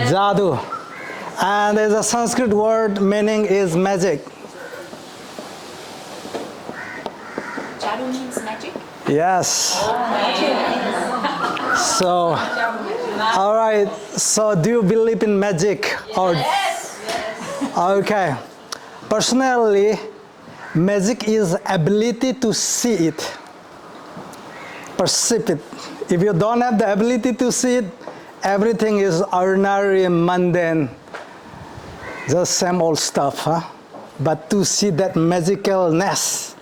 Jadu. And there's a Sanskrit word meaning is magic. Jadu means magic? Yes. So, all right. So, do you believe in magic? Yes. Okay. Personally, magic is ability to see it, perceive it. If you don't have the ability to see it, everything is ordinary, mundane, just same old stuff. Huh? But to see that magicalness,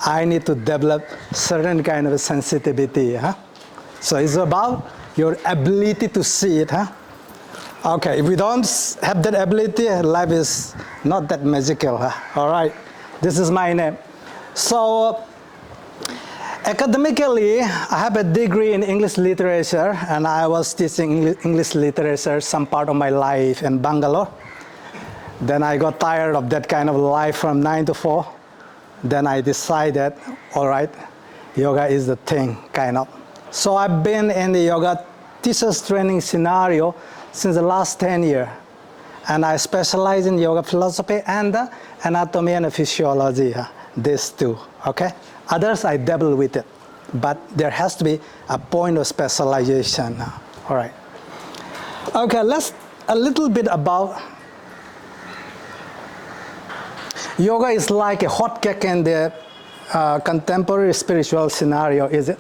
I need to develop certain kind of sensitivity. Huh? So it's about your ability to see it. Huh? Okay, if we don't have that ability, life is not that magical. Huh? All right, this is my name. So academically, I have a degree in English literature, and I was teaching English literature some part of my life in Bangalore. Then I got tired of that kind of life from 9 to 4. Then I decided, all right, yoga is the thing, kind of. So I've been in the yoga teachers training scenario since the last 10 years. And I specialize in yoga philosophy and anatomy and physiology, these two, okay? Others I dabble with it, but there has to be a point of specialization. All right. Okay, let's a little bit about yoga is like a hot cake in the contemporary spiritual scenario, is it?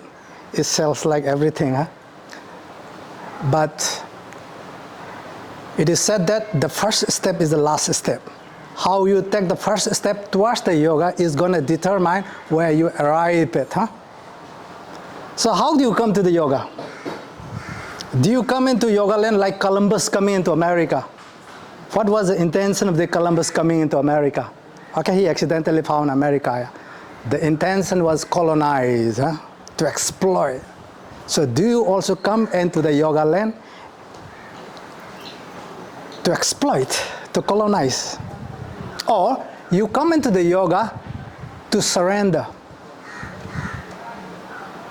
It sells like everything, huh? But it is said that the first step is the last step. How you take the first step towards the yoga is going to determine where you arrive at, huh? So how do you come to the yoga? Do you come into yoga land like Columbus coming into America? What was the intention of the Columbus coming into America? Okay, he accidentally found America. The intention was colonize, huh? To exploit. So do you also come into the yoga land to exploit, to colonize? Or you come into the yoga to surrender.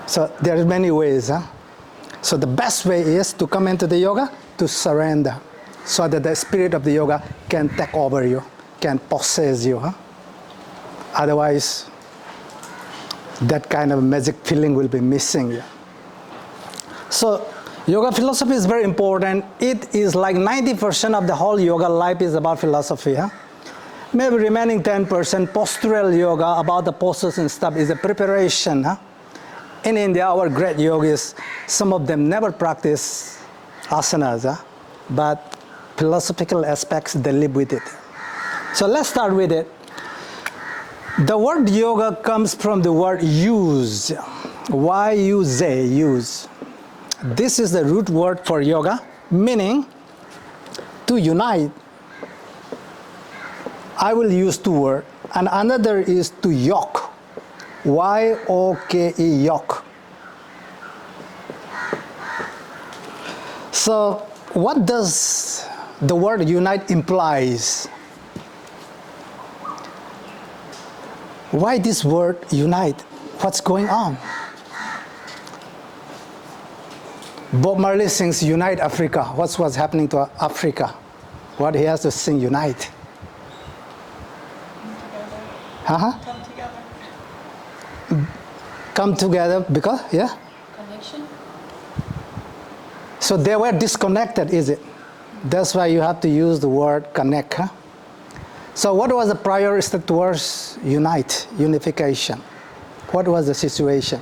So there are many ways. Huh? So the best way is to come into the yoga to surrender, so that the spirit of the yoga can take over you, can possess you. Huh? Otherwise, that kind of magic feeling will be missing. Yeah? So yoga philosophy is very important. It is like 90% of the whole yoga life is about philosophy. Huh? Maybe remaining 10% postural yoga about the postures and stuff is a preparation. Huh? In India, our great yogis, some of them never practice asanas, huh? But philosophical aspects, they live with it. So let's start with it. The word yoga comes from the word use, Y-U-Z, use. This is the root word for yoga, meaning to unite. I will use two words, and another is to yoke, Y-O-K-E, yoke. So what does the word unite implies? Why this word unite? What's going on? Bob Marley sings Unite Africa. What's happening to Africa? What he has to sing unite? Come together. Come together because, yeah? Connection. So they were disconnected, is it? That's why you have to use the word connect, huh? So what was the prior step towards unite, unification? What was the situation?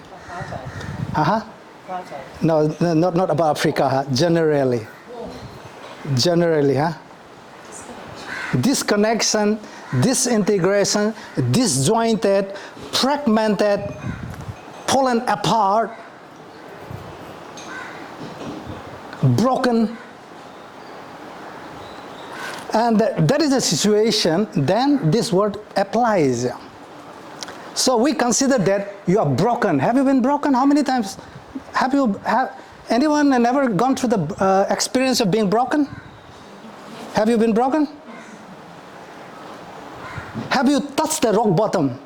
No, not about Africa, huh? Generally. Generally, huh? Disconnection, disintegration, disjointed, fragmented, fallen apart, broken. And that is the situation, then this word applies. So we consider that you are broken. Have you been broken? How many times? Have anyone never gone through the experience of being broken? Have you been broken? Have you touched the rock bottom?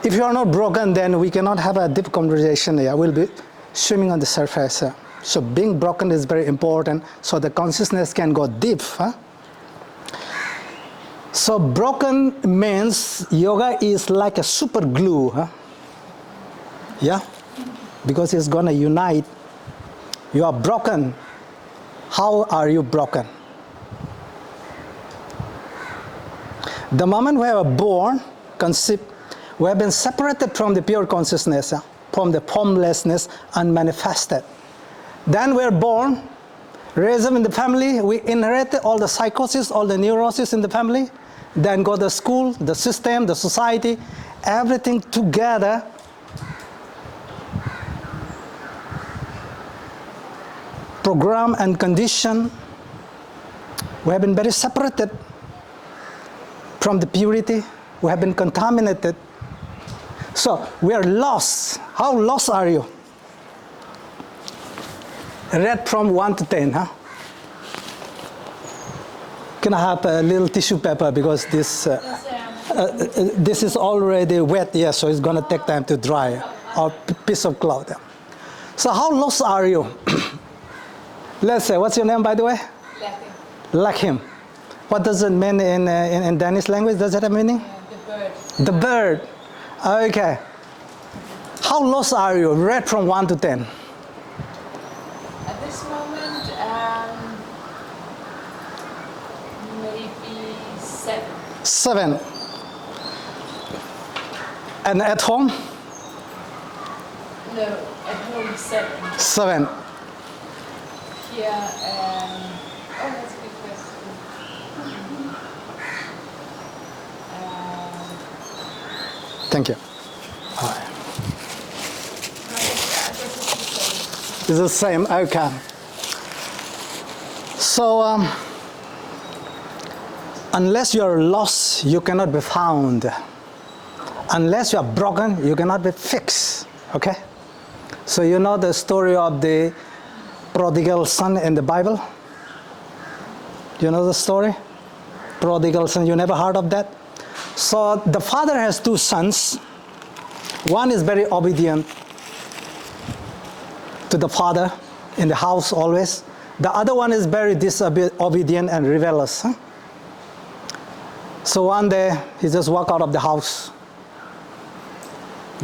If you are not broken, then we cannot have a deep conversation here. We'll be swimming on the surface. So being broken is very important so the consciousness can go deep. Huh? So broken means yoga is like a super glue. Huh? Yeah? Because it's going to unite. You are broken. How are you broken? The moment we are born, conceived, we have been separated from the pure consciousness, from the formlessness unmanifested. Then we are born, raised up in the family, we inherit all the psychosis, all the neurosis in the family, then go to school, the system, the society, everything together. Program and condition. We have been very separated from the purity. We have been contaminated. So we are lost. How lost are you? Rate from 1 to 10, huh? Can I have a little tissue paper because this is already wet, yeah, so it's going to take time to dry, or piece of cloth. Yeah. So how lost are you? Let's say, what's your name, by the way? Lakim. What does it mean in Danish language? Does it have meaning? The bird. The bird. Okay. How lost are you? Rate from 1 to 10. At this moment, maybe 7. 7. And at home? No, at home 7. 7. Here, oh, that's a good question. Thank you. It's the same, okay. So, unless you are lost, you cannot be found. Unless you are broken, you cannot be fixed, okay? So you know the story of the prodigal son in the Bible? You know the story? Prodigal son, you never heard of that? So the father has 2 sons. One is very obedient to the father in the house always. The other one is very disobedient and rebellious. Huh? So one day he just walked out of the house,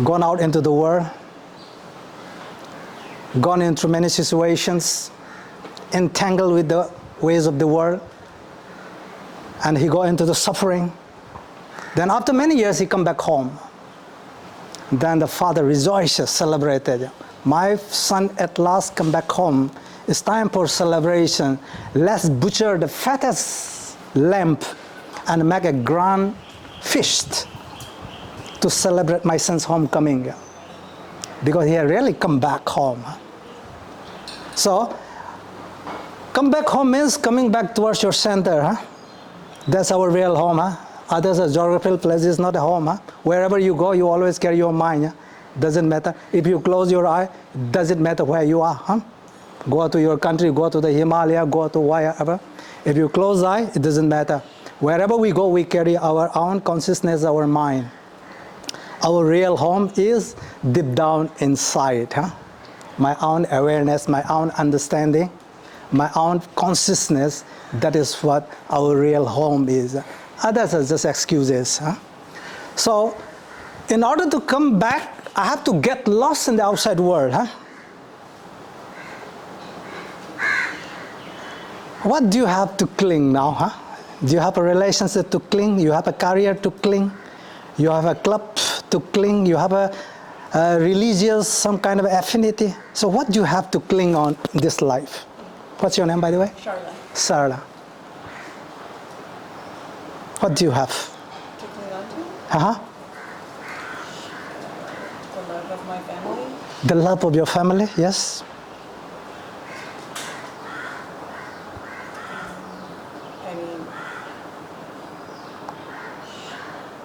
gone out into the world, gone into many situations, entangled with the ways of the world, and he got into the suffering. Then after many years, he come back home. Then the father rejoices, celebrated. My son at last come back home. It's time for celebration. Let's butcher the fattest lamb and make a grand feast to celebrate my son's homecoming. Because he had really come back home. So, come back home means coming back towards your center. Huh? That's our real home. Huh? Others are geographical places, not a home. Huh? Wherever you go, you always carry your mind. Huh? Doesn't matter. If you close your eye, doesn't matter where you are. Huh? Go to your country, go to the Himalaya, go to wherever. If you close eye, it doesn't matter. Wherever we go, we carry our own consciousness, our mind. Our real home is deep down inside. Huh? My own awareness, my own understanding, my own consciousness, that is what our real home is. Others are just excuses. Huh? So, in order to come back, I have to get lost in the outside world. Huh? What do you have to cling now? Huh? Do you have a relationship to cling? You have a career to cling? You have a club to cling? You have a religious, some kind of affinity? So what do you have to cling on in this life? What's your name, by the way? Charlotte. Sarah. What do you have? To cling on to? Uh-huh. The love of my family. The love of your family, yes. I mean,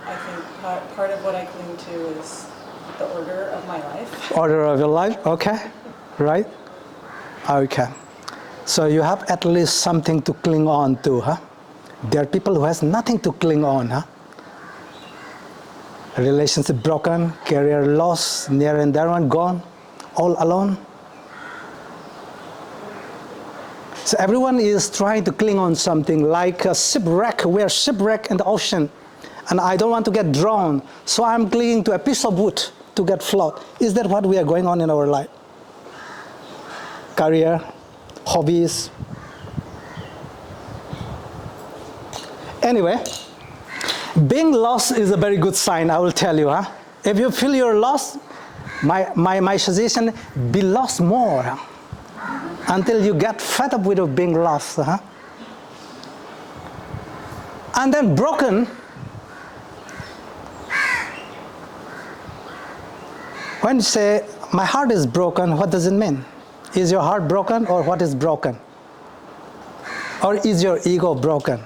I think part of what I cling to is the order of my life. Order of your life, okay. Right? Okay. So you have at least something to cling on to, huh? There are people who has nothing to cling on, huh? Relationship broken, career lost, near and dear one gone, all alone. So everyone is trying to cling on something like a shipwreck. We are shipwrecked in the ocean, and I don't want to get drowned, so I'm clinging to a piece of wood to get float. Is that what we are going on in our life? Career, hobbies. Anyway, being lost is a very good sign, I will tell you. Huh? If you feel you're lost, my suggestion, be lost more. Huh? Until you get fed up with being lost. Huh? And then broken. When you say, my heart is broken, what does it mean? Is your heart broken, or what is broken? Or is your ego broken?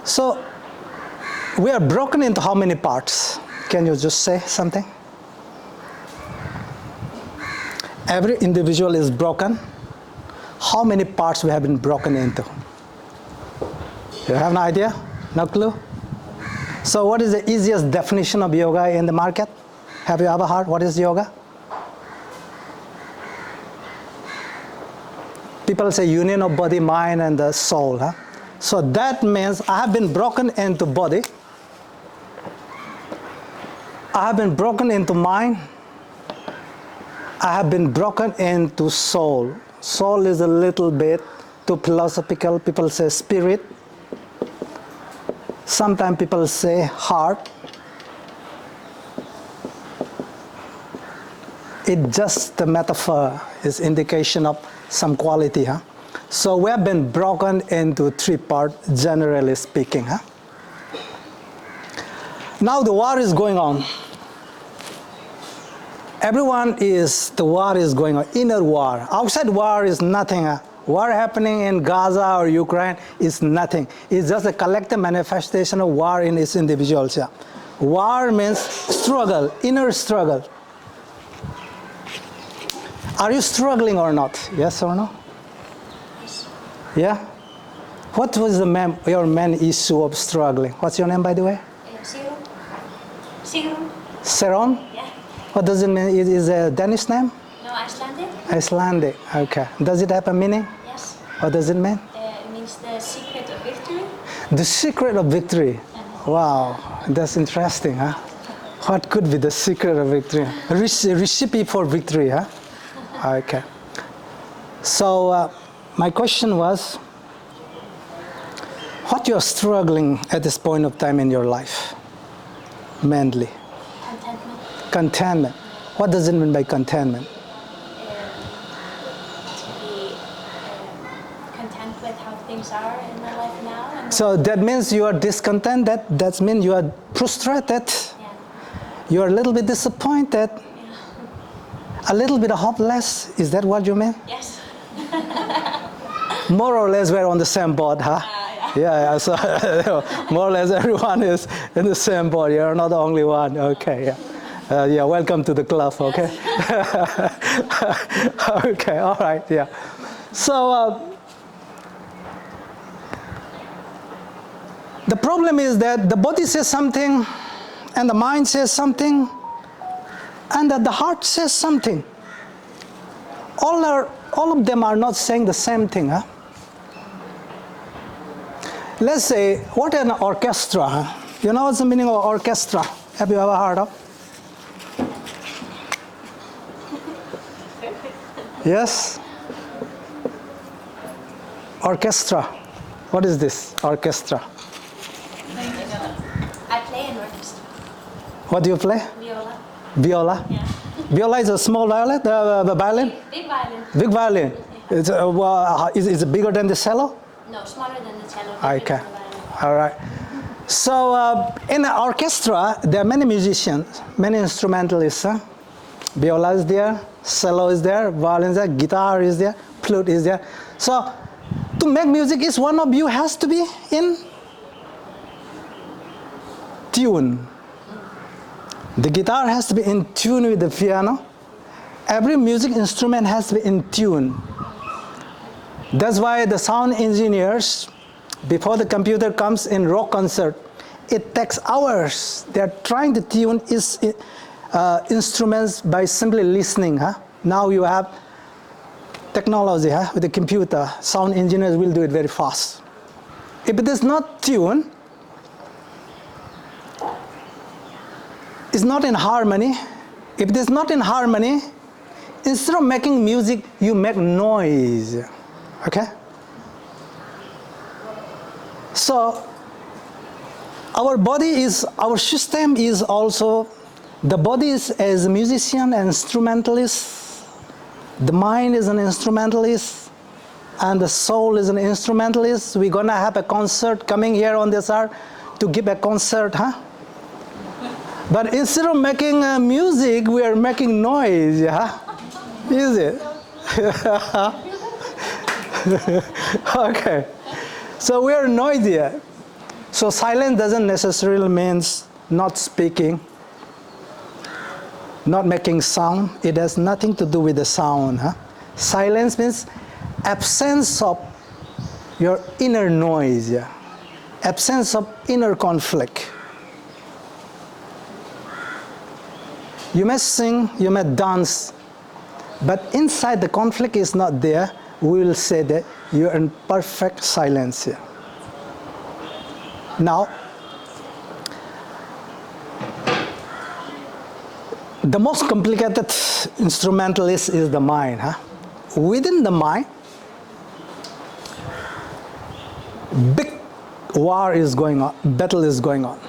So, we are broken into how many parts? Can you just say something? Every individual is broken. How many parts we have been broken into? You have no idea? No clue? So what is the easiest definition of yoga in the market? Have you ever heard what is yoga? People say union of body, mind, and the soul. Huh? So that means I have been broken into body. I have been broken into mind. I have been broken into soul. Soul is a little bit too philosophical. People say spirit. Sometimes people say heart. It's just a metaphor, is indication of some quality. Huh? So we have been broken into three parts, generally speaking. Huh? Now the war is going on. The war is going on, inner war. Outside war is nothing. War happening in Gaza or Ukraine is nothing. It's just a collective manifestation of war in its individuals. Yeah. War means struggle, inner struggle. Are you struggling or not? Yes or no? Yes. Yeah? What was your main issue of struggling? What's your name, by the way? Sigrun. Seron? Yeah. What does it mean? Is it a Danish name? No, Icelandic. Icelandic, okay. Does it have a meaning? Yes. What does it mean? It means the secret of victory. The secret of victory. Wow, that's interesting, huh? What could be the secret of victory? A recipe for victory, huh? Okay. So my question was, what you're struggling at this point of time in your life, mainly? Contentment. Contentment. What does it mean by contentment? To be content with how things are in my life now. And So that means you are discontent, that means you are frustrated, yeah. you are a little bit disappointed, a little bit hopeless. Is that what you mean? Yes. More or less we're on the same boat, huh? Yeah, so more or less everyone is in the same boat. You're not the only one. Okay, yeah. Yeah, welcome to the club, okay? Okay, all right, yeah. So the problem is that the body says something, and the mind says something, and that the heart says something. All of them are not saying the same thing, huh? Let's say, what an orchestra, huh? You know what's the meaning of orchestra? Have you ever heard of? Yes? Orchestra. What is this, orchestra? I play an orchestra. What do you play? Viola. Viola? Yeah. Viola is a small violin, the violin? Big violin. Big violin. Is it bigger than the cello? No, smaller than the cello. Okay. bigger than the violin. All right. So in an orchestra, there are many musicians, many instrumentalists. Huh? Viola is there, cello is there, violin is there, guitar is there, flute is there. So to make music, each one of you has to be in tune. The guitar has to be in tune with the piano. Every music instrument has to be in tune. That's why the sound engineers, before the computer comes in rock concert, it takes hours. They're trying to tune instruments by simply listening. Now you have technology with the computer. Sound engineers will do it very fast. If it is not tuned, it's not in harmony. If it is not in harmony, instead of making music, you make noise. Okay? So, our system is also, the body is as a musician and instrumentalist, the mind is an instrumentalist, and the soul is an instrumentalist. We're gonna have a concert coming here on this earth to give a concert, But instead of making music, we are making noise, Is it? Okay. So we are noisy. So silence doesn't necessarily mean not speaking, not making sound. It has nothing to do with the sound. Silence means absence of your inner noise, absence of inner conflict. You may sing, you may dance, but inside the conflict is not there. We will say that you're in perfect silence here. Now, the most complicated instrumentalist is the mind. Within the mind, big war is going on, battle is going on.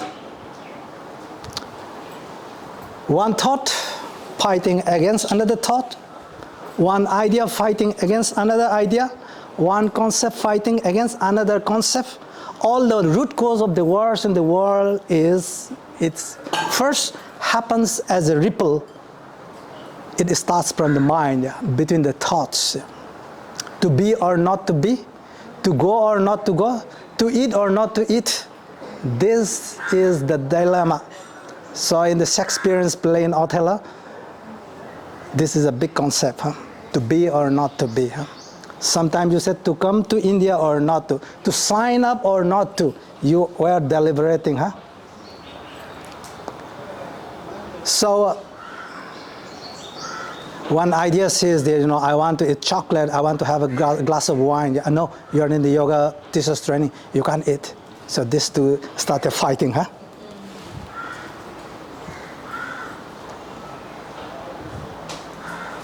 One thought fighting against another thought, one idea fighting against another idea, one concept fighting against another concept. All the root cause of the wars in the world is, it first happens as a ripple. It starts from the mind, between the thoughts. To be or not to be, to go or not to go, to eat or not to eat. This is the dilemma. So in the Shakespearean play in Othello, this is a big concept, to be or not to be. Sometimes you said to come to India or not to sign up or not to. You were deliberating, So one idea says that, I want to eat chocolate, I want to have a glass of wine. No, you're in the yoga teacher's training, you can't eat. So these two started fighting,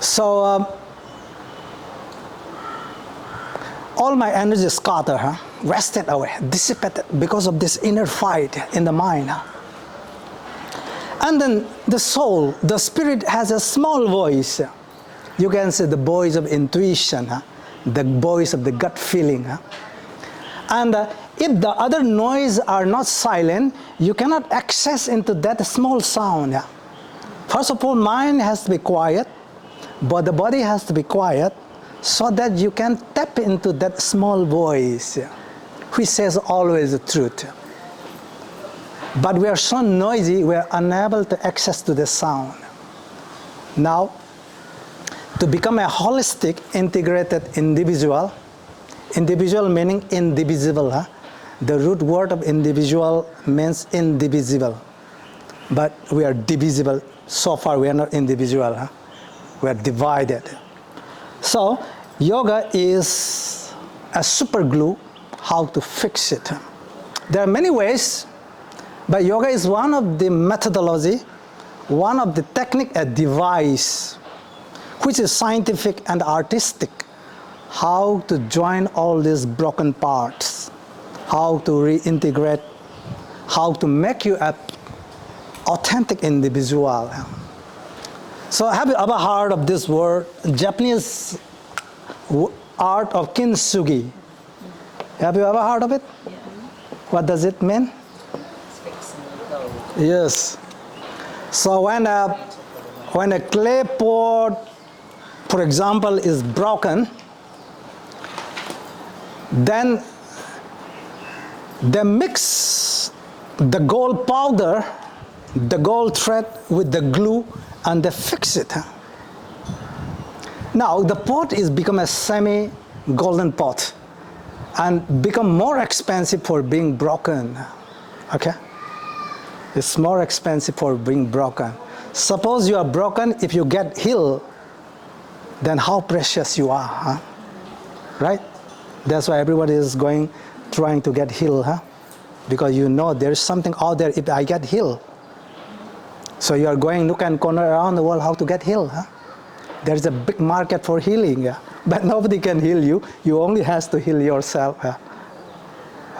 So all my energy is scattered, wasted away, dissipated because of this inner fight in the mind. And then the soul, the spirit has a small voice. You can say the voice of intuition, the voice of the gut feeling. And if the other noise are not silent, you cannot access into that small sound. First of all, mind has to be quiet, but the body has to be quiet so that you can tap into that small voice, which says always the truth. But we are so noisy, we are unable to access to the sound. Now, to become a holistic, integrated individual meaning indivisible. The root word of individual means indivisible. But we are divisible. So far, we are not individual. We are divided. So, yoga is a super glue, how to fix it. There are many ways, but yoga is one of the methodology, one of the technique, a device, which is scientific and artistic, how to join all these broken parts, how to reintegrate, how to make you an authentic individual. So have you ever heard of this word, Japanese art of kintsugi? Have you ever heard of it? Yeah. What does it mean? Fixing the dough. Yes. So when a clay pot, for example, is broken, then they mix the gold powder, the gold thread with the glue, and they fix it. Now the pot is become a semi-golden pot and become more expensive for being broken. Okay? It's more expensive for being broken. Suppose you are broken, if you get healed, then how precious you are, huh? Right? That's why everybody is trying to get healed, huh? Because you know there's something out there if I get healed. So you are going nook and corner around the world how to get healed, huh? There's a big market for healing, yeah? But nobody can heal you. You only has to heal yourself, huh?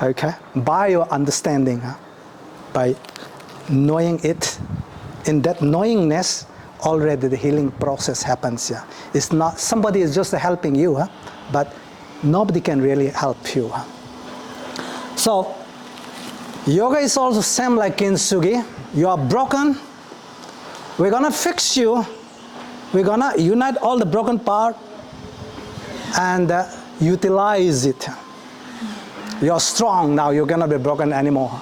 Okay? By your understanding, huh? By knowing it. In that knowingness, already the healing process happens, yeah? It's not, somebody is just helping you, huh? But nobody can really help you, huh? So, yoga is also same like kintsugi. You are broken. We're gonna fix you. We're gonna unite all the broken part and utilize it. You're strong now. You're gonna be broken anymore.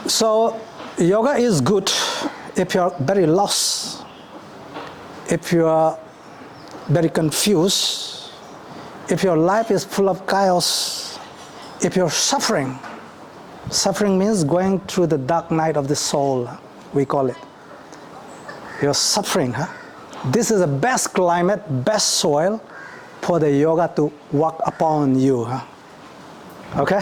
So, yoga is good if you're very lost, if you are very confused, if your life is full of chaos, if you're suffering. Suffering means going through the dark night of the soul, we call it. You're suffering, huh? This is the best climate, best soil for the yoga to work upon you, huh? Okay?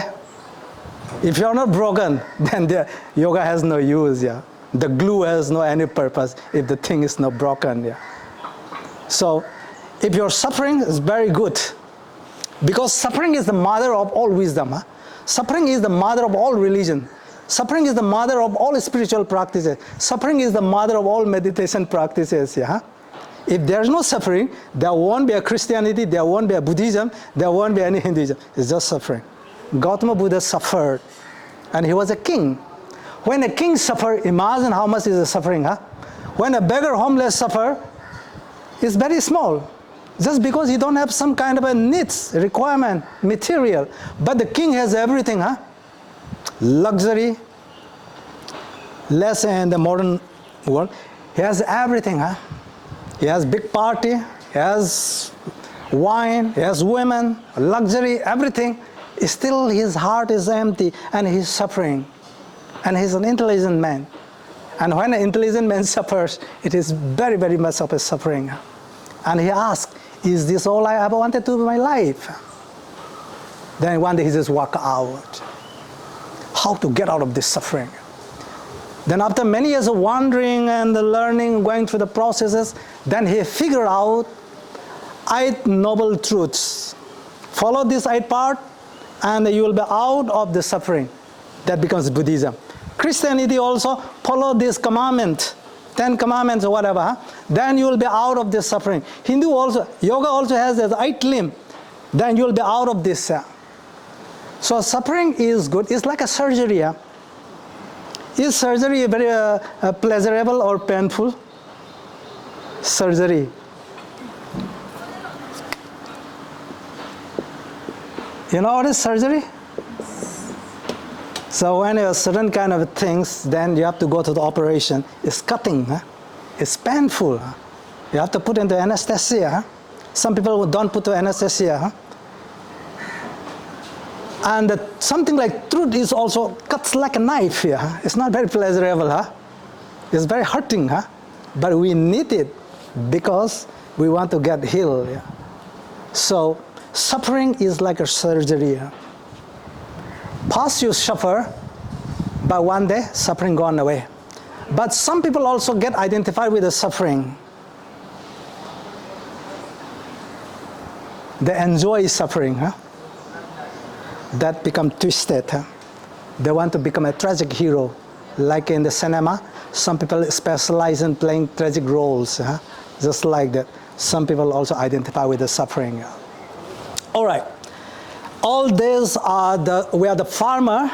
If you're not broken, then the yoga has no use, yeah? The glue has no any purpose if the thing is not broken, yeah? So, if you're suffering, it's very good. Because suffering is the mother of all wisdom, huh? Suffering is the mother of all religion. Suffering is the mother of all spiritual practices. Suffering is the mother of all meditation practices, yeah? If there's no suffering, there won't be a Christianity, there won't be a Buddhism, there won't be any Hinduism. It's just suffering. Gautama Buddha suffered, and he was a king. When a king suffers, imagine how much is the suffering, huh? When a beggar homeless suffers, it's very small. Just because you don't have some kind of a needs, requirement, material. But the king has everything, huh? Luxury, less in the modern world. He has everything, huh? He has big party, he has wine, he has women, luxury, everything. Still his heart is empty and he's suffering. And he's an intelligent man. And when an intelligent man suffers, it is very, very much of a suffering. And he asks, is this all I ever wanted to do in my life? Then one day he just walked out. How to get out of this suffering? Then after many years of wandering and learning, going through the processes, then he figured out 8 noble truths. Follow this 8 part and you will be out of the suffering. That becomes Buddhism. Christianity also follow this commandment. 10 commandments or whatever, huh? Then you will be out of this suffering. Hindu also, yoga also has this 8 limb. Then you will be out of this. So suffering is good. It's like a surgery. Huh? Is surgery very pleasurable or painful? Surgery. You know what is surgery? So when you have certain kind of things, then you have to go to the operation. It's cutting, huh? It's painful. Huh? You have to put into anesthesia. Huh? Some people don't put to anesthesia. Huh? And something like truth is also cuts like a knife here. Huh? It's not very pleasurable. Huh? It's very hurting. Huh? But we need it because we want to get healed. Yeah? So suffering is like a surgery. Huh? Past you suffer, but one day suffering gone away. But some people also get identified with the suffering. They enjoy suffering. Huh? That become twisted. Huh? They want to become a tragic hero. Like in the cinema, some people specialize in playing tragic roles. Huh? Just like that. Some people also identify with the suffering. All right. All these are we are the farmer.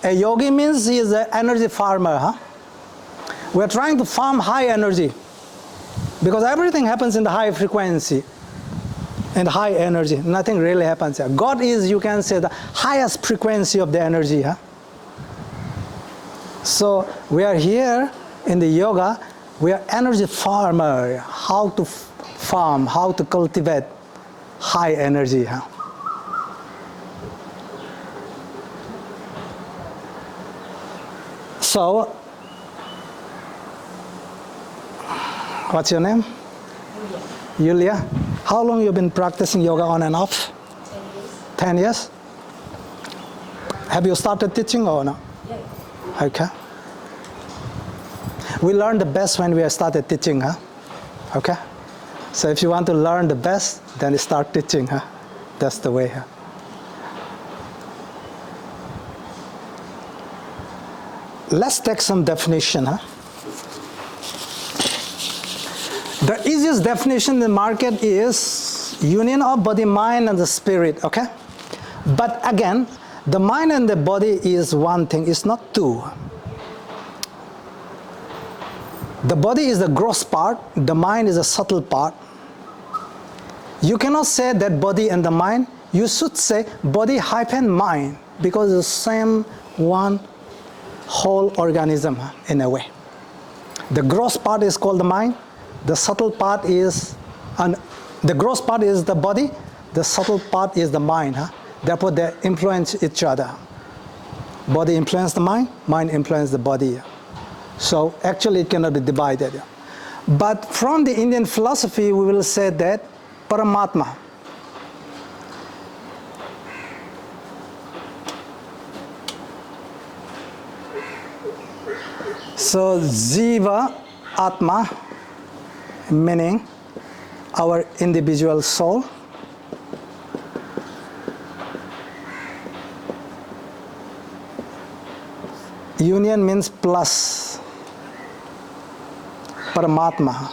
A yogi means he is an energy farmer. Huh? We are trying to farm high energy because everything happens in the high frequency and high energy. Nothing really happens here. God is, you can say, the highest frequency of the energy. Huh? So we are here in the yoga. We are energy farmer. How to farm, how to cultivate high energy. Huh? So, what's your name? Yulia. How long you been practicing yoga on and off? 10 years. 10 years? Have you started teaching or no? Yeah. Okay. We learn the best when we started teaching, huh? Okay? So if you want to learn the best, then start teaching, huh? That's the way, huh? Let's take some definition, huh? The easiest definition in the market is union of body, mind, and the spirit, okay? But again, the mind and the body is one thing, it's not two. The body is the gross part, the mind is a subtle part. You cannot say that body and the mind, you should say body hyphen mind, because it's the same one whole organism in a way. The gross part is called the mind, the subtle part is, and the gross part is the body, the subtle part is the mind. Therefore they influence each other. Body influences the mind, mind influences the body. So actually it cannot be divided. But from the Indian philosophy we will say that Paramatma, so Jiva Atma, meaning our individual soul, union means plus Paramatma.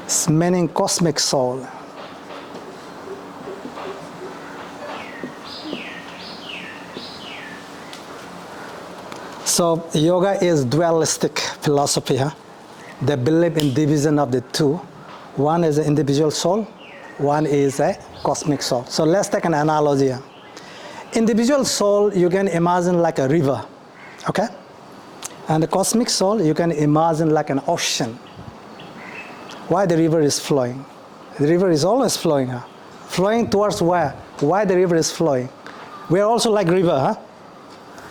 It's meaning cosmic soul. So yoga is dualistic philosophy. They believe in division of the two. One is an individual soul, one is a cosmic soul. So let's take an analogy. Individual soul you can imagine like a river, okay? And the cosmic soul you can imagine like an ocean. Why the river is flowing? The river is always flowing. Flowing towards where? Why the river is flowing? We are also like river.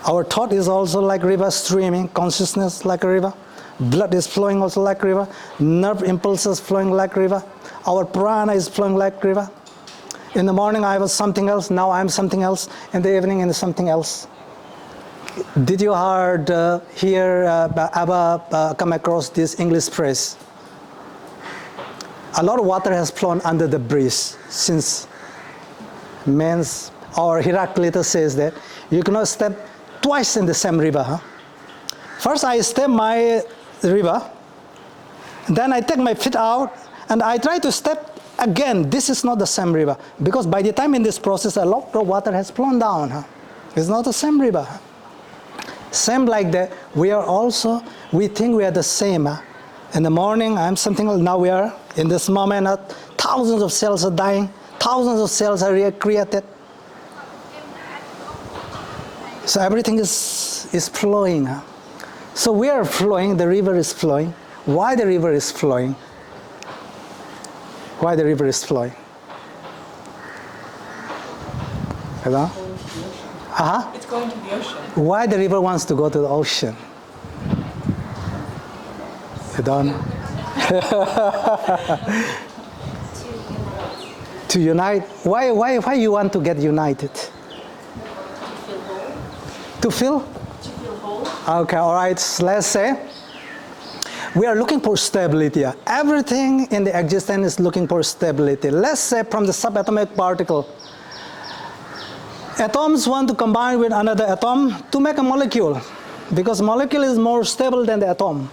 Our thought is also like river streaming, consciousness like a river. Blood is flowing also like river. Nerve impulses flowing like river. Our prana is flowing like river. In the morning I was something else, now I am something else. In the evening in something else. Did you ever come across this English phrase? A lot of water has flown under the bridge since men's, or Heraclitus says that you cannot step twice in the same river. First I step my river, then I take my feet out and I try to step again. This is not the same river, because by the time in this process a lot of water has flown down. It's not the same river. Same like that, we think we are the same. In the morning I am something else, now we are in this moment, thousands of cells are dying, thousands of cells are recreated. So everything is flowing. So we are flowing, the river is flowing. Why the river is flowing? Why the river is flowing? Hello? It's going to the ocean. Why the river wants to go to the ocean? You don't know? To unite. Why you want to get united? To feel? To feel whole. Okay, all right. So let's say we are looking for stability. Everything in the existence is looking for stability. Let's say from the subatomic particle, atoms want to combine with another atom to make a molecule, because molecule is more stable than the atom.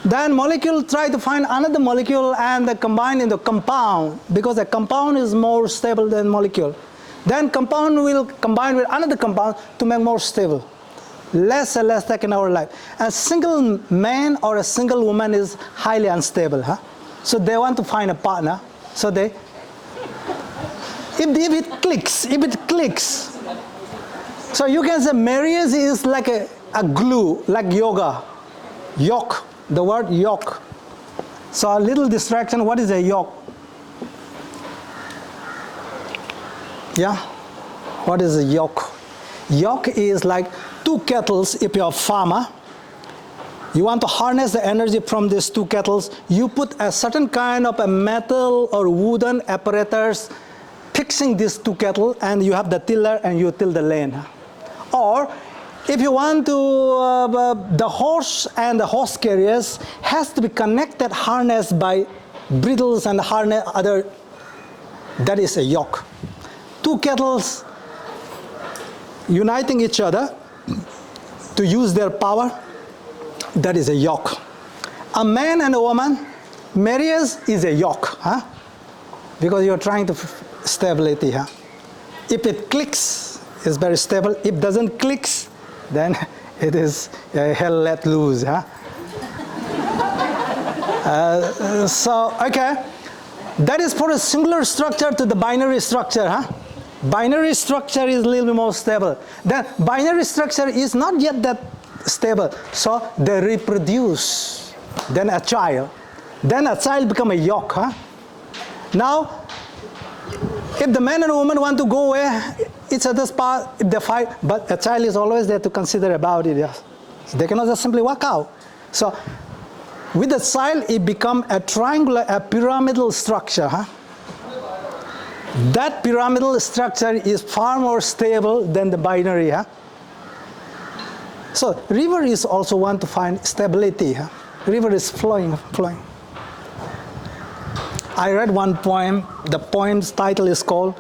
Then molecule try to find another molecule and they combine in the compound, because a compound is more stable than molecule. Then compound will combine with another compound to make more stable. Less and less take in our life. A single man or a single woman is highly unstable. So they want to find a partner. So they, if it clicks. So you can say marriage is like a glue, like yoga. Yoke, the word yoke. So a little distraction, what is a yoke? Yeah? What is a yoke? Yoke is like two kettles. If you're a farmer, you want to harness the energy from these two kettles, you put a certain kind of a metal or wooden apparatus fixing these two kettles, and you have the tiller and you till the land. Or if you want to, the horse and the horse carriers has to be connected, harnessed by bridles and harness other, that is a yoke. Two kettles uniting each other to use their power, that is a yoke. A man and a woman, marriage is a yoke, huh? Because you're trying to stability, huh? If it clicks, it's very stable. If it doesn't clicks, then it is hell let loose, huh? Okay, that is for a singular structure to the binary structure, huh? Binary structure is a little bit more stable. The binary structure is not yet that stable, so they reproduce. Then a child become a yoke, huh? Now, if the man and woman want to go away, each other's part, if they fight, but a child is always there to consider about it. Yes. So they cannot just simply walk out. So with the child, it become a triangular, a pyramidal structure. Huh? That pyramidal structure is far more stable than the binary. Huh? So river is also want to find stability. Huh? River is flowing. I read one poem. The poem's title is called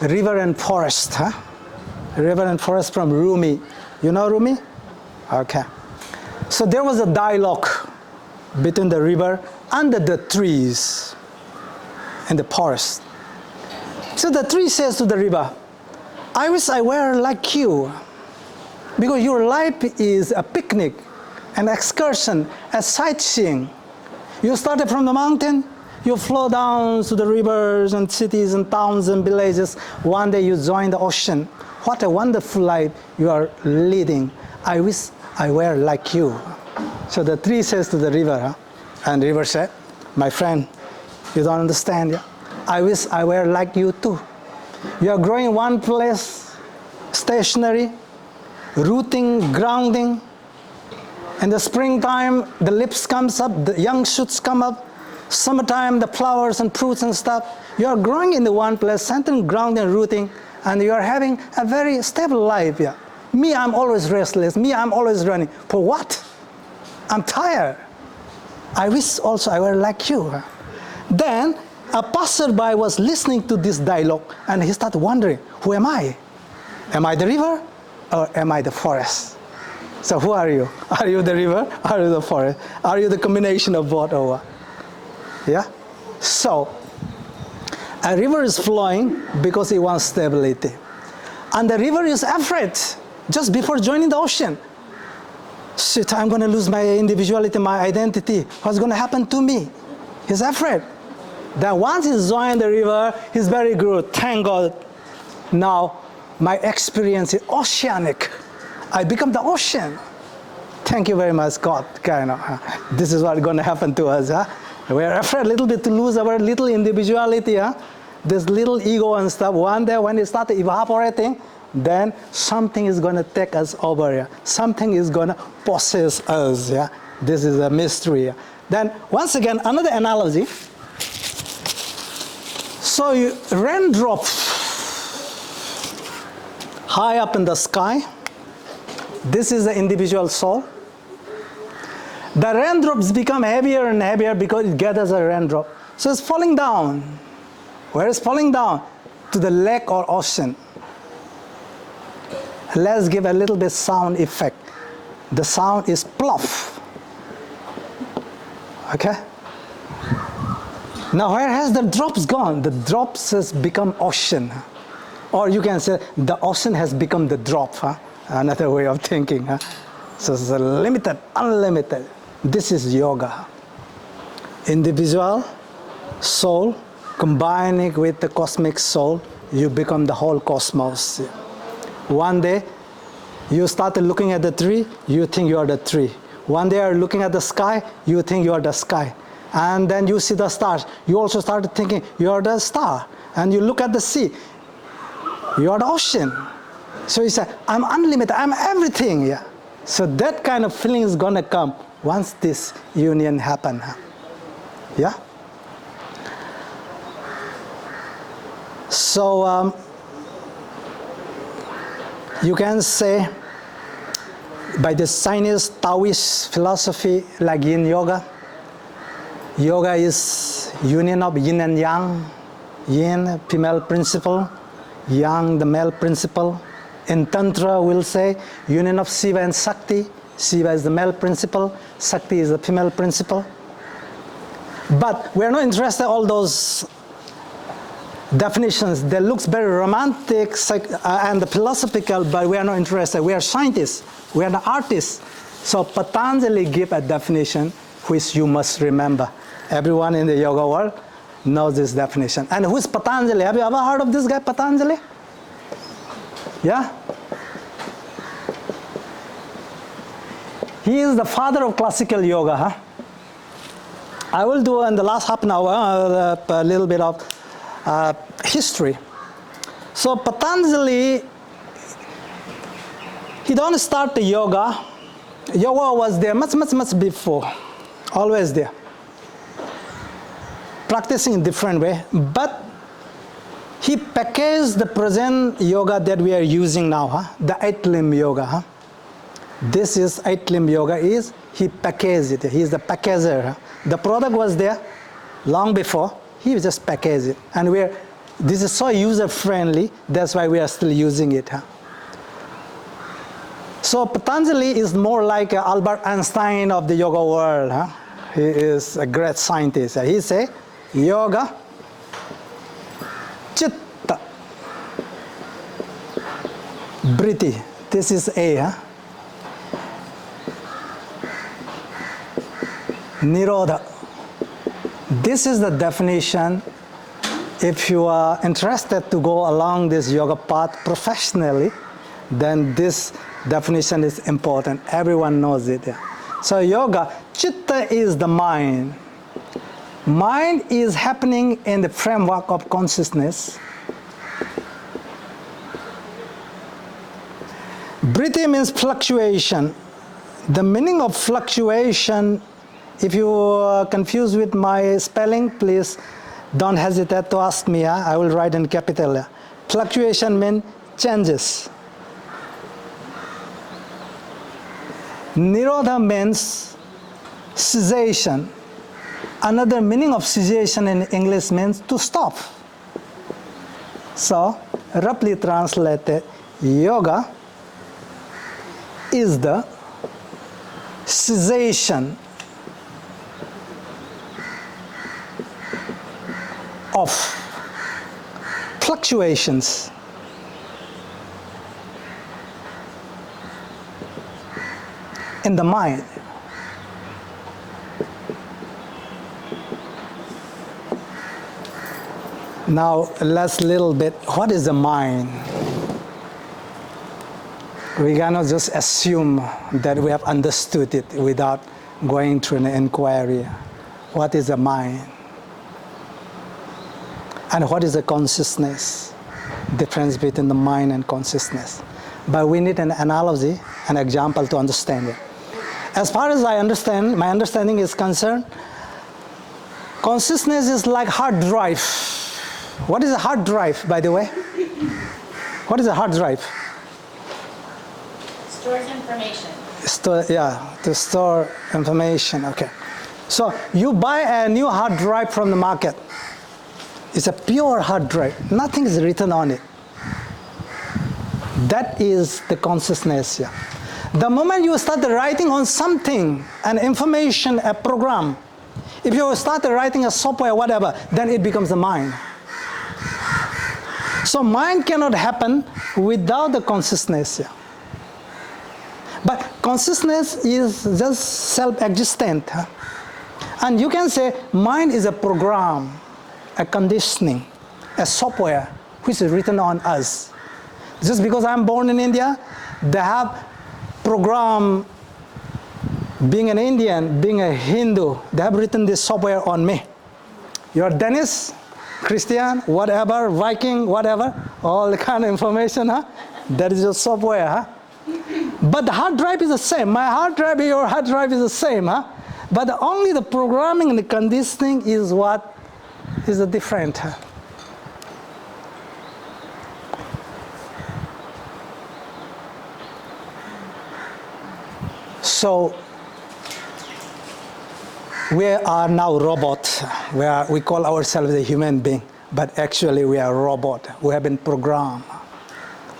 River and Forest. Huh? River and Forest from Rumi. You know Rumi? Okay. So there was a dialogue between the river and the trees in the forest. So the tree says to the river, I wish I were like you, because your life is a picnic, an excursion, a sightseeing. You started from the mountain, you flow down to the rivers and cities and towns and villages. One day you join the ocean. What a wonderful life you are leading. I wish I were like you. So the tree says to the river, huh? And the river said, my friend, you don't understand. Yeah? I wish I were like you too. You are growing in one place, stationary, rooting, grounding. In the springtime, the leaves comes up, the young shoots come up. Summertime, the flowers and fruits and stuff. You are growing in the one place, centered, grounding, rooting, and you are having a very stable life. Yeah. Me, I'm always restless. Me, I'm always running. For what? I'm tired. I wish also I were like you. Then a passerby was listening to this dialogue, and he started wondering, who am I? Am I the river or am I the forest? So who are you? Are you the river or are you the forest? Are you the combination of both or what? Yeah? So, a river is flowing because it wants stability. And the river is afraid just before joining the ocean. Shit, I'm going to lose my individuality, my identity. What's going to happen to me? He's afraid. Then once he's joined the river, he's very good. Thank God. Now, my experience is oceanic. I become the ocean. Thank you very much, God. This is what's going to happen to us. Huh? We're afraid a little bit to lose our little individuality. Huh? This little ego and stuff. One day when it starts evaporating, then something is going to take us over. Yeah? Something is going to possess us. Yeah? This is a mystery. Yeah? Then, once again, another analogy. So, raindrop high up in the sky. This is the individual soul. The raindrops become heavier and heavier because it gathers a raindrop. So it's falling down. Where is falling down? To the lake or ocean. Let's give a little bit sound effect. The sound is pluff. Okay? Now where has the drops gone? The drops has become ocean. Or you can say the ocean has become the drop. Huh? Another way of thinking. Huh? So it's a limited, unlimited. This is yoga. Individual, soul, combining with the cosmic soul, you become the whole cosmos. One day, you started looking at the tree, you think you are the tree. One day you're looking at the sky, you think you are the sky. And then you see the stars. You also started thinking you are the star. And you look at the sea. You are the ocean. So he said, I'm unlimited, I'm everything. Yeah. So that kind of feeling is going to come once this union happen. Yeah. So you can say by the Chinese Taoist philosophy, like Yin Yoga, yoga is union of yin and yang. Yin, female principle, yang, the male principle. In Tantra, we'll say union of Shiva and Shakti. Shiva is the male principle, Shakti is the female principle. But we're not interested in all those definitions. They look very romantic and philosophical, but we are not interested. We are scientists, we are the artists. So Patanjali give a definition which you must remember. Everyone in the yoga world knows this definition. And who is Patanjali? Have you ever heard of this guy, Patanjali? Yeah? He is the father of classical yoga. Huh? I will do in the last half an hour a little bit of history. So Patanjali, he don't start the yoga. Yoga was there much before, always there. Practicing in different way, but he packaged the present yoga that we are using now, the 8-limb yoga. This is 8-limb yoga is, he packaged it, he is the packager. The product was there long before, he just packaged it. And this is so user-friendly, that's why we are still using it. So Patanjali is more like Albert Einstein of the yoga world. He is a great scientist. He say, yoga, chitta, vritti. This is A. Nirodha. This is the definition. If you are interested to go along this yoga path professionally, then this definition is important. Everyone knows it. So yoga, chitta is the mind. Mind is happening in the framework of consciousness. Vritti means fluctuation. The meaning of fluctuation, if you are confused with my spelling, please don't hesitate to ask me. I will write in capital. Fluctuation means changes. Nirodha means cessation. Another meaning of cessation in English means to stop. So, roughly translated, yoga is the cessation of fluctuations. In the mind. Now let's little bit, what is the mind? We cannot just assume that we have understood it without going through an inquiry. What is the mind? And what is the consciousness? Difference between the mind and consciousness. But we need an analogy, an example to understand it. As far as I understand, my understanding is concerned, consciousness is like hard drive. What is a hard drive, by the way? What is a hard drive? Stores information. To store information, okay. So you buy a new hard drive from the market. It's a pure hard drive. Nothing is written on it. That is the consciousness. Yeah. The moment you start writing on something, an information, a program, if you start writing a software, whatever, then it becomes the mind. So mind cannot happen without the consciousness. Yeah. But consciousness is just self-existent. Huh? And you can say mind is a program, a conditioning, a software which is written on us. Just because I'm born in India, they have program being an Indian, being a Hindu, they have written this software on me. You're Dennis, Christian, whatever, Viking, whatever, all the kind of information, huh? That is your software, huh? But the hard drive is the same. My hard drive, your hard drive is the same, huh? But only the programming and the conditioning is what is the different. Huh? So we are now robots. We call ourselves a human being, but actually we are a robot. We have been programmed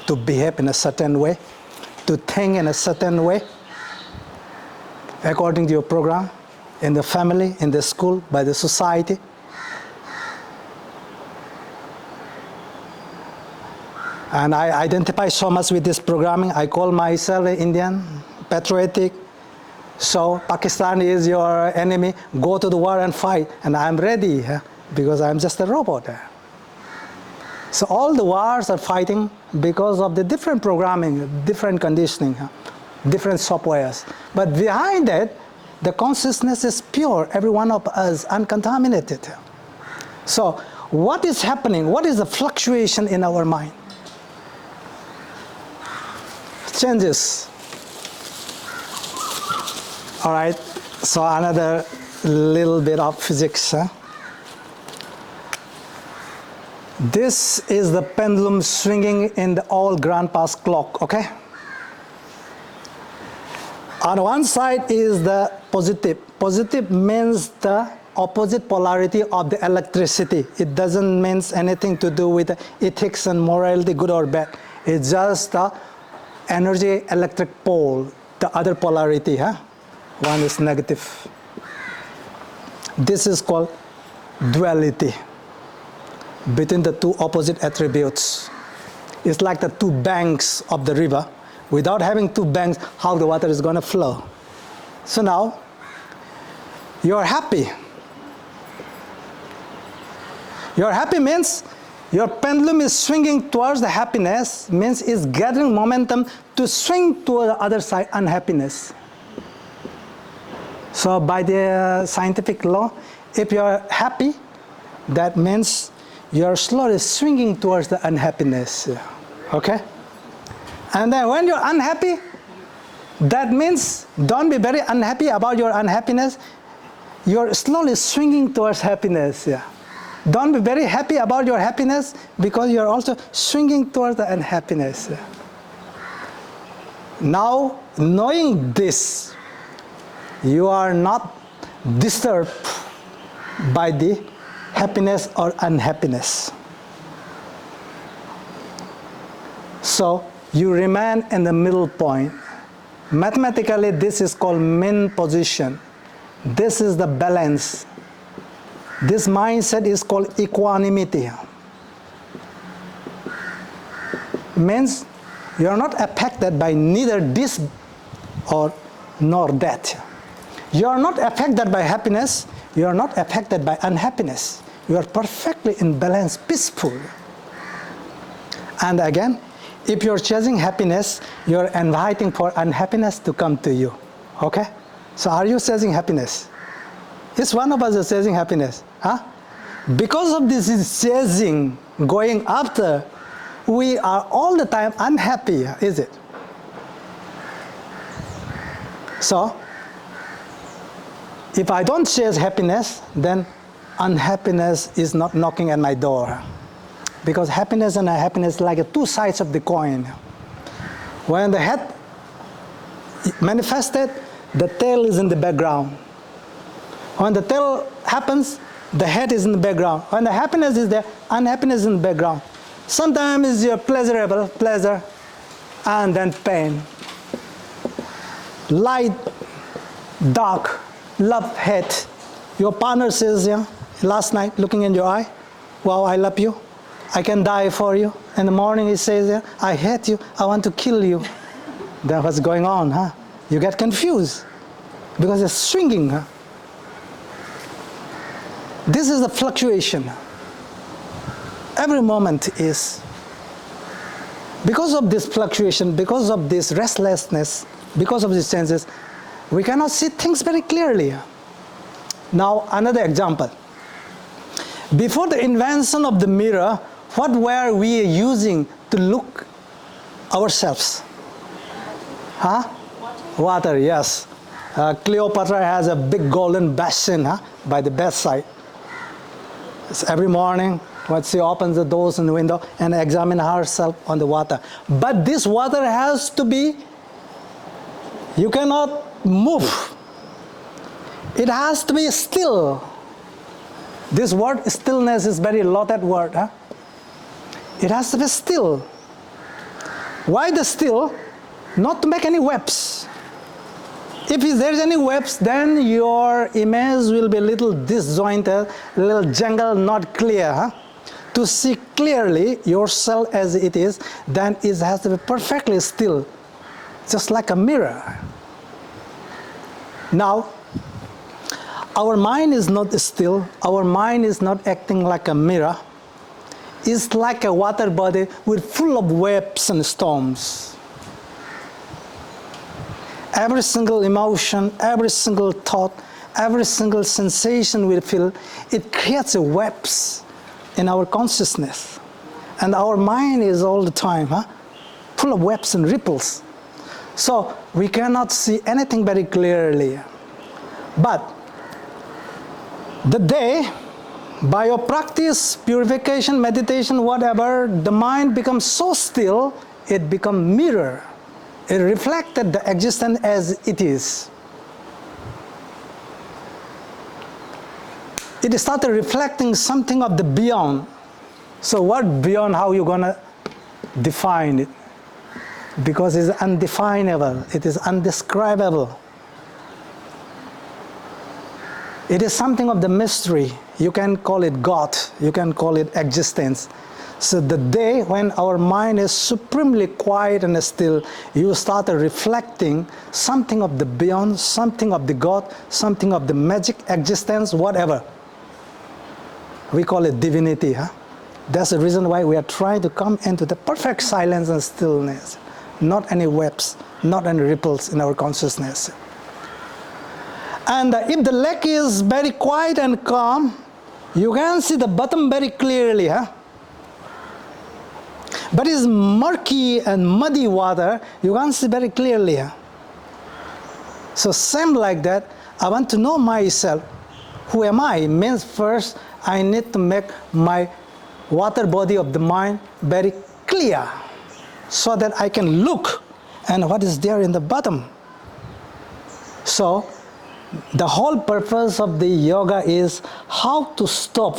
to behave in a certain way, to think in a certain way, according to your program, in the family, in the school, by the society. And I identify so much with this programming. I call myself an Indian, patriotic. So Pakistan is your enemy. Go to the war and fight. And I'm ready because I'm just a robot. So all the wars are fighting because of the different programming, different conditioning, different softwares. But behind it, the consciousness is pure, every one of us, uncontaminated. So what is happening? What is the fluctuation in our mind? Changes. All right, so another little bit of physics. Huh? This is the pendulum swinging in the old grandpa's clock, okay? On one side is the positive. Positive means the opposite polarity of the electricity. It doesn't mean anything to do with ethics and morality, good or bad. It's just the energy electric pole, the other polarity, huh? One is negative. This is called duality between the two opposite attributes. It's like the two banks of the river. Without having two banks, how the water is going to flow? So now, you're happy. You're happy means your pendulum is swinging towards the happiness, means it's gathering momentum to swing to the other side, unhappiness. So by the scientific law, if you're happy, that means you're slowly swinging towards the unhappiness, okay? And then when you're unhappy, that means don't be very unhappy about your unhappiness. You're slowly swinging towards happiness, yeah. Don't be very happy about your happiness because you're also swinging towards the unhappiness. Now, knowing this, you are not disturbed by the happiness or unhappiness. So you remain in the middle point. Mathematically, this is called mean position. This is the balance. This mindset is called equanimity. Means you are not affected by neither this or nor that. You are not affected by happiness. You are not affected by unhappiness. You are perfectly in balance, peaceful. And again, if you're chasing happiness, you're inviting for unhappiness to come to you. Okay? So are you chasing happiness? It's one of us is chasing happiness. Huh? Because of this chasing, going after, we are all the time unhappy, is it? So, if I don't chase happiness, then unhappiness is not knocking at my door. Because happiness and unhappiness are like two sides of the coin. When the head manifested, the tail is in the background. When the tail happens, the head is in the background. When the happiness is there, unhappiness is in the background. Sometimes it's your pleasurable pleasure, and then pain. Light, dark, love, hate. Your partner says, yeah, last night looking in your eye, wow, I love you. I can die for you. In the morning he says, yeah, I hate you. I want to kill you. Then what's going on, huh? You get confused because it's swinging, huh? This is the fluctuation. Every moment is. Because of this fluctuation, because of this restlessness, because of these changes, we cannot see things very clearly. Now, another example. Before the invention of the mirror, what were we using to look ourselves? Huh? Water, yes. Cleopatra has a big golden basin by the bedside. So every morning, when she opens the doors and the window and examines herself on the water. But this water has to be, you cannot move. It has to be still. This word stillness is very loaded word. It has to be still. Why the still? Not to make any webs. If there's any webs, then your image will be a little disjointed, a little jangled, not clear. To see clearly yourself as it is, then it has to be perfectly still, just like a mirror. Now, our mind is not still, our mind is not acting like a mirror. It's like a water body with full of waves and storms. Every single emotion, every single thought, every single sensation we feel, it creates a webs in our consciousness. And our mind is all the time full of webs and ripples. So we cannot see anything very clearly. But the day, by your practice, purification, meditation, whatever, the mind becomes so still, it becomes mirror. It reflected the existence as it is. It started reflecting something of the beyond. So what beyond, how you gonna define it? Because it's undefinable, it is undescribable. It is something of the mystery. You can call it God, you can call it existence. So the day when our mind is supremely quiet and still, you start reflecting something of the beyond, something of the God, something of the magic existence, whatever. We call it divinity. That's the reason why we are trying to come into the perfect silence and stillness. Not any webs, not any ripples in our consciousness. And if the lake is very quiet and calm, you can see the bottom very clearly. But it's murky and muddy water, you can't see very clearly. So same like that, I want to know myself. Who am I? Means first, I need to make my water body of the mind very clear, so that I can look and what is there in the bottom. So the whole purpose of the yoga is how to stop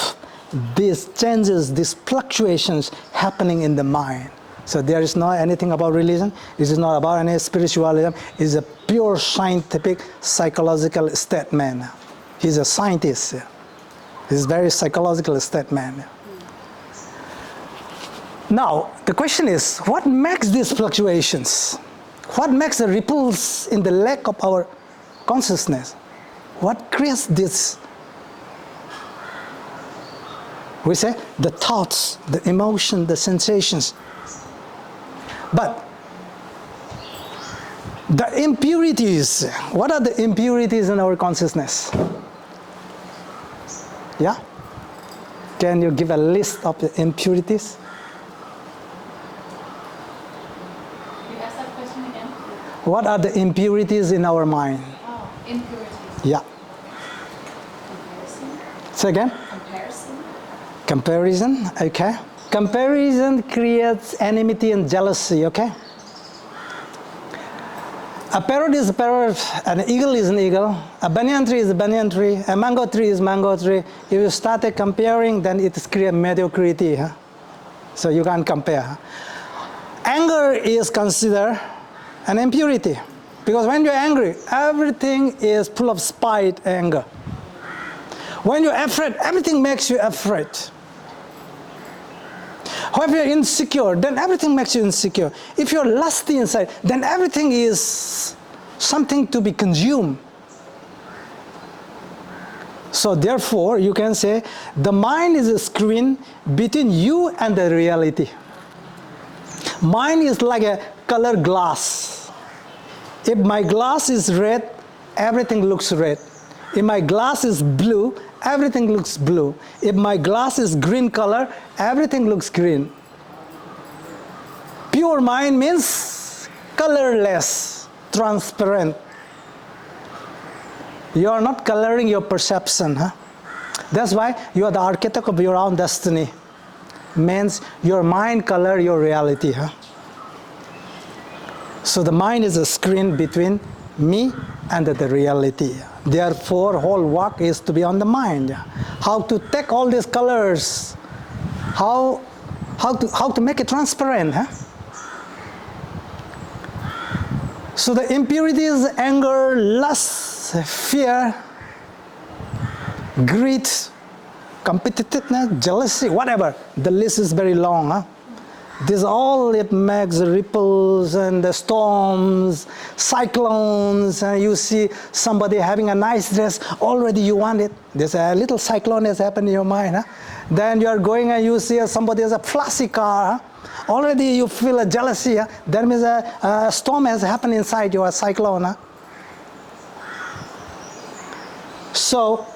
these changes, these fluctuations happening in the mind. So there is not anything about religion, it is not about any spiritualism, it is a pure scientific, psychological statement. He's a scientist. He's a very psychological statement. Now, the question is, what makes these fluctuations? What makes the ripples in the lake of our consciousness? What creates this? We say the thoughts, the emotion, the sensations. But the impurities, what are the impurities in our consciousness? Yeah? Can you give a list of the impurities? You ask that question again? What are the impurities in our mind? Oh, impurities. Yeah. Comparison. Say again? Comparison, okay. Comparison creates enmity and jealousy, okay? A parrot is a parrot, an eagle is an eagle, a banyan tree is a banyan tree, a mango tree is mango tree. If you start comparing, then it creates mediocrity. So you can't compare. Anger is considered an impurity. Because when you're angry, everything is full of spite, anger. When you're afraid, everything makes you afraid. If you're insecure, then everything makes you insecure. If you're lusty inside, then everything is something to be consumed. So therefore, you can say, the mind is a screen between you and the reality. Mind is like a color glass. If my glass is red, everything looks red. If my glass is blue, everything looks blue. If my glass is green color, everything looks green. Pure mind means colorless, transparent. You are not coloring your perception. That's why you are the architect of your own destiny. Means your mind color your reality. So the mind is a screen between me and the reality. Therefore, whole work is to be on the mind. How to take all these colors, how to make it transparent. So the impurities, anger, lust, fear, greed, competitiveness, jealousy, whatever. The list is very long. This all, it makes ripples and the storms, cyclones, and you see somebody having a nice dress, already you want it. There's a little cyclone has happened in your mind. Then you are going and you see somebody has a flashy car. Already you feel a jealousy. That means a storm has happened inside you, a cyclone. So,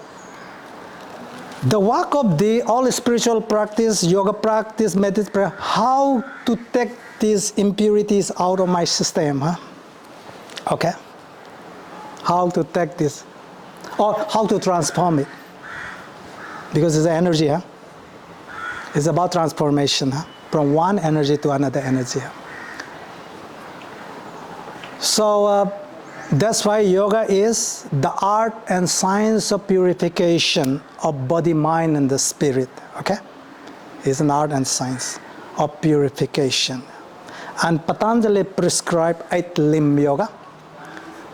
the work of the all spiritual practice, yoga practice, meditation prayer, how to take these impurities out of my system. Okay? How to take this, or how to transform it. Because it's energy. It's about transformation. From one energy to another energy. So that's why yoga is the art and science of purification of body, mind, and the spirit. Okay? It's an art and science of purification. And Patanjali prescribed 8-limb yoga.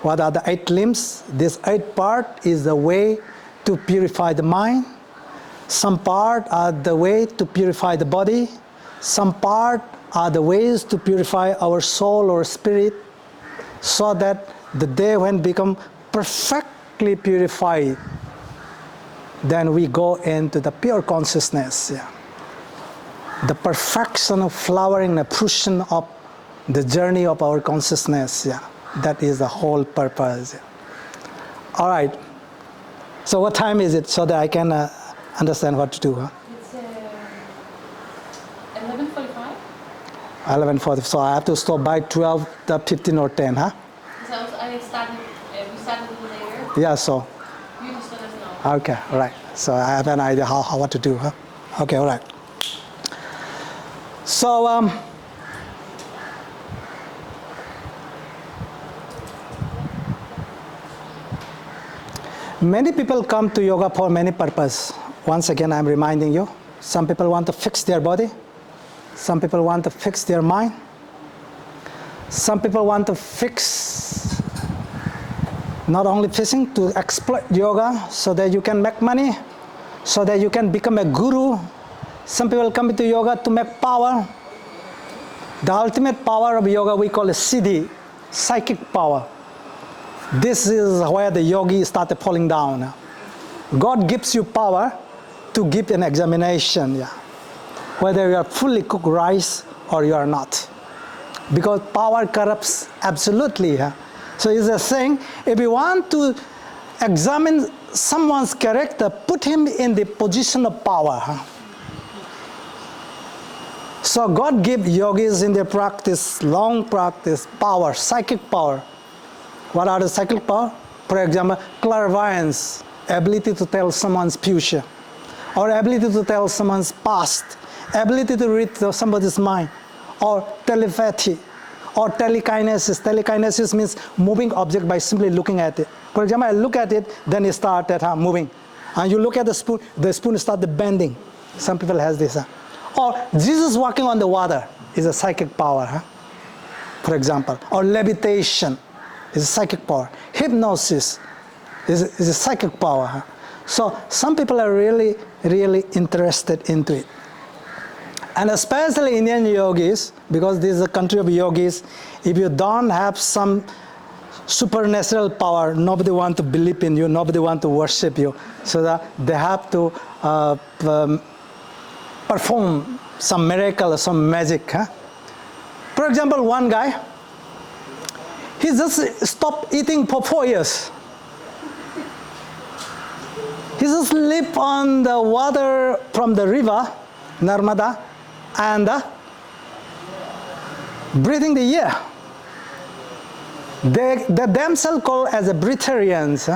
What are the 8 limbs? This 8 part is the way to purify the mind. Some part are the way to purify the body. Some part are the ways to purify our soul or spirit, so that the day when become perfectly purified, then we go into the pure consciousness. The perfection of flowering, the fruition of the journey of our consciousness. That is the whole purpose. All right. So what time is it, so that I can understand what to do? It's 11:45. 11:40. So I have to stop by 12, 15 or 10, So we started a little later. Yeah, so. You just let us know. Okay, all right. So I have an idea how what to do. Okay, all right. So, many people come to yoga for many purposes. Once again, I'm reminding you. Some people want to fix their body. Some people want to fix their mind. Some people want to fix, not only fixing, to exploit yoga so that you can make money, so that you can become a guru. Some people come to yoga to make power. The ultimate power of yoga we call it siddhi, psychic power. This is where the yogi started falling down. God gives you power to give an examination, whether you are fully cooked rice or you are not. Because power corrupts absolutely. So he's saying, if you want to examine someone's character, put him in the position of power. So God gave yogis in their practice, long practice, power, psychic power. What are the psychic power? For example, clairvoyance, ability to tell someone's future, or ability to tell someone's past, ability to read somebody's mind, or telepathy, or telekinesis. Telekinesis means moving object by simply looking at it. For example, I look at it, then it started moving. And you look at the spoon started bending. Some people has this. Or Jesus walking on the water is a psychic power, for example. Or levitation is a psychic power. Hypnosis is a psychic power. So some people are really, really interested into it. And especially Indian yogis, because this is a country of yogis, if you don't have some supernatural power, nobody wants to believe in you, nobody wants to worship you. So that they have to perform some miracle or some magic. For example, one guy, he just stopped eating for 4 years. He just sleep on the water from the river, Narmada, and breathing the air. They themselves called as a breatharians.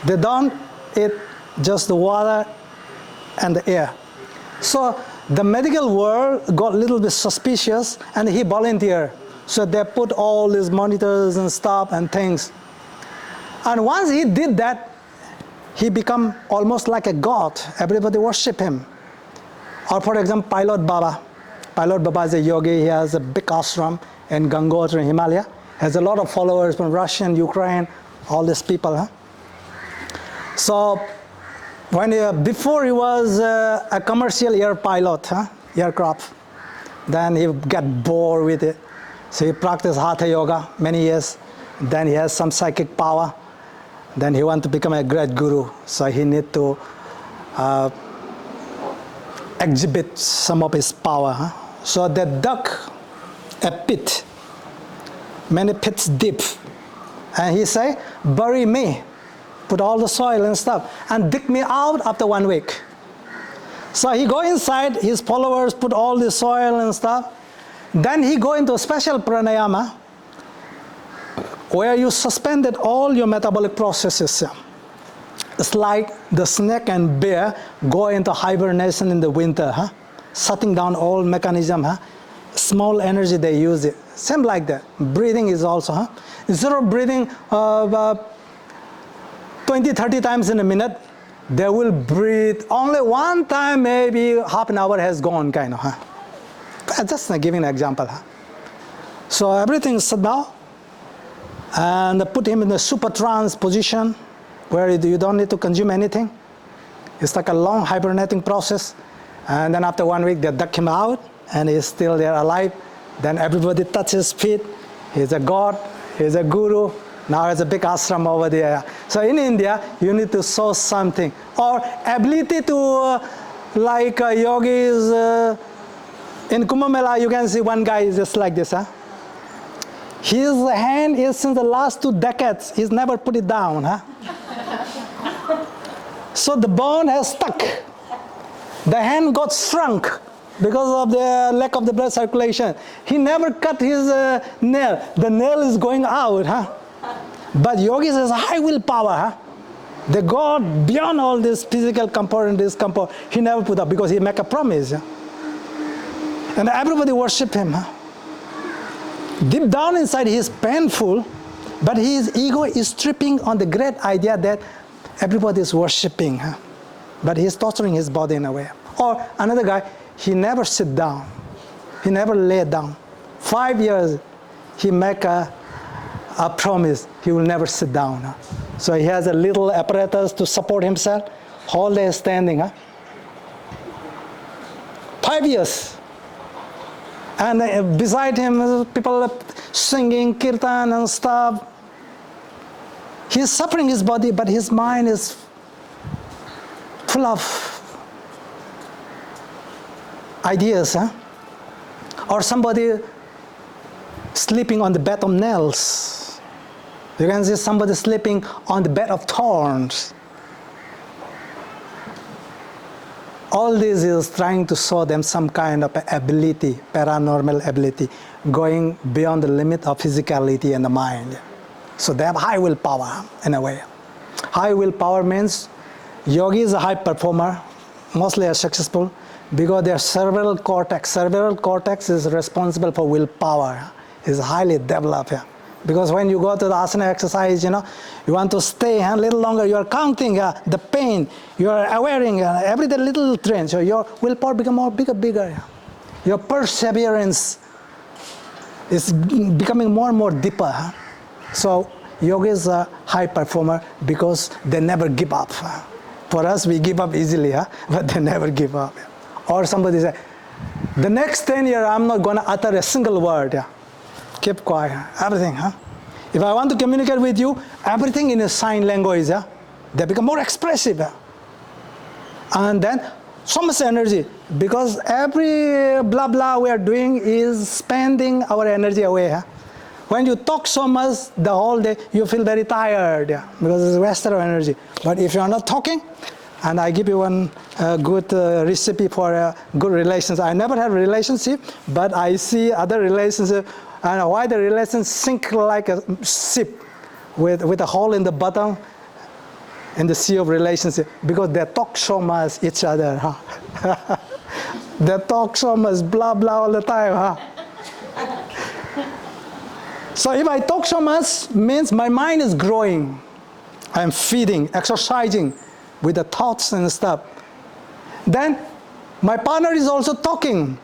They don't eat just the water and the air. So the medical world got a little bit suspicious, and he volunteered. So they put all these monitors and stuff and things. And once he did that, he became almost like a god. Everybody worship him. Or for example, Pilot Baba. Pilot Baba is a yogi. He has a big ashram in Gangotri in Himalaya. Has a lot of followers from Russia and Ukraine, all these people. So when before he was a commercial air pilot, aircraft, then he got bored with it. So he practiced Hatha Yoga many years. Then he has some psychic power. Then he wanted to become a great guru. So he need to exhibit some of his power. So they dug a pit, many pits deep. And he say, bury me, put all the soil and stuff, and dig me out after 1 week. So he go inside, his followers put all the soil and stuff. Then he go into a special pranayama, where you suspended all your metabolic processes. It's like the snake and bear go into hibernation in the winter, shutting down all mechanism. Small energy they use it. Same like that. Breathing is also. Instead of breathing 20, 30 times in a minute, they will breathe only one time, maybe half an hour has gone, kind of. Just giving an example. So everything is set down, and put him in a super trance position where you don't need to consume anything. It's like a long hibernating process. And then after 1 week, they dug him out, and he's still there alive. Then everybody touches his feet. He's a god, he's a guru. Now there's a big ashram over there. So in India, you need to show something. Or ability to, like yogis, in Kumbh Mela, you can see one guy is just like this. His hand is since the last 2 decades, he's never put it down. So the bone has stuck. The hand got shrunk because of the lack of the blood circulation. He never cut his nail. The nail is going out. But yogis has high willpower. They go beyond all this physical comfort and discomfort. He never put up because he make a promise. And everybody worship him. Deep down inside he is painful, but his ego is tripping on the great idea that everybody is worshiping. But he is torturing his body in a way. Or another guy, he never sit down. He never lay down. 5 years he make a promise he will never sit down. So he has a little apparatus to support himself, whole day standing. 5 years. And beside him, people are singing kirtan and stuff. He's suffering his body, but his mind is full of ideas. Or somebody sleeping on the bed of nails. You can see somebody sleeping on the bed of thorns. All this is trying to show them some kind of ability, paranormal ability, going beyond the limit of physicality and the mind. So they have high willpower in a way. High willpower means yogi is a high performer, mostly are successful, because their cerebral cortex is responsible for willpower, is highly developed. Because when you go to the asana exercise, you want to stay a little longer, you are counting the pain, you are awareing every little trend, so your willpower becomes more bigger. Your perseverance is becoming more and more deeper. So yoga is a high performer because they never give up. For us, we give up easily, but they never give up. Or somebody say, the next 10 years, I'm not going to utter a single word. Keep quiet, everything. If I want to communicate with you, everything in a sign language, they become more expressive. And then so much energy, because every blah blah we are doing is spending our energy away. when you talk so much the whole day, you feel very tired, yeah, because it's a waste of energy. But if you are not talking, and I give you one good recipe for good relations. I never had a relationship, but I see other relationships, and why the relations sink like a ship with a hole in the bottom in the sea of relationship, because they talk so much each other. Huh? They talk so much, blah, blah all the time. Huh? So if I talk so much, means my mind is growing. I'm feeding, exercising with the thoughts and stuff. Then my partner is also talking.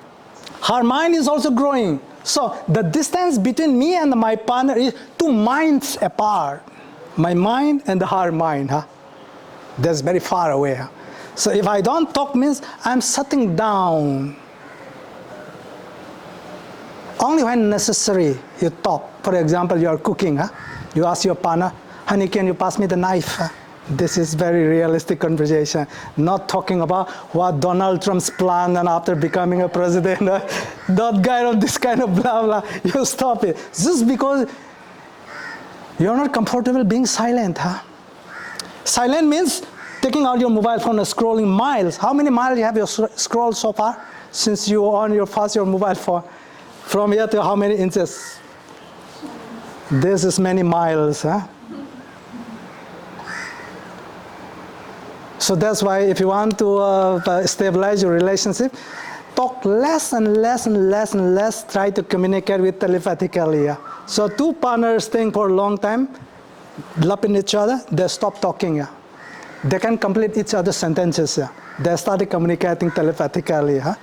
Her mind is also growing. So the distance between me and my partner is 2 minds apart. My mind and her mind. Huh? That's very far away. Huh? So if I don't talk, means I'm shutting down. Only when necessary, you talk. For example, you are cooking. Huh? You ask your partner, honey, can you pass me the knife? Huh? This is very realistic conversation. Not talking about what Donald Trump's plan and after becoming a president. That kind of, this kind of blah, blah. You stop it. Just because you're not comfortable being silent. Huh? Silent means taking out your mobile phone and scrolling miles. How many miles have you scrolled so far since you on your mobile phone? From here to how many inches? This is many miles. Huh? So that's why if you want to stabilize your relationship, talk less and less and less and less. Try to communicate with telepathically. Yeah? So 2 partners staying for a long time, loving each other, they stop talking. Yeah? They can complete each other's sentences. Yeah? They started communicating telepathically. Huh?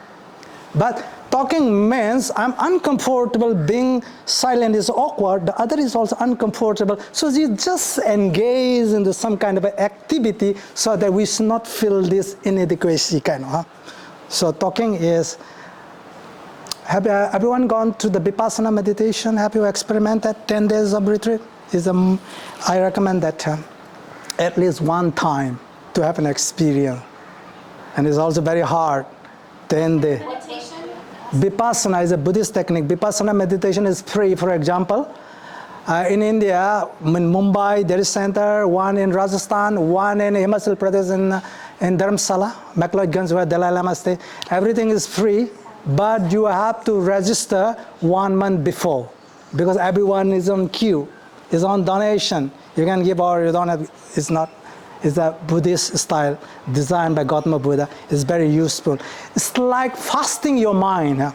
But talking means I'm uncomfortable, being silent is awkward, the other is also uncomfortable. So you just engage into some kind of activity so that we should not feel this inadequacy kind of. Huh? So talking is, have everyone gone to the Vipassana meditation? Have you experimented 10 days of retreat? I recommend that at least one time to have an experience. And it's also very hard, 10 days. Meditation? Vipassana is a Buddhist technique. Vipassana meditation is free. For example, in India, in Mumbai, there is center, one in Rajasthan, one in Himachal Pradesh in Dharamsala, McLeodganj, where Dalai Lama stays. Everything is free, but you have to register 1 month before, because everyone is on queue, is on donation. You can give or you don't have, it's a Buddhist style designed by Gautama Buddha. It's very useful. It's like fasting your mind. Huh?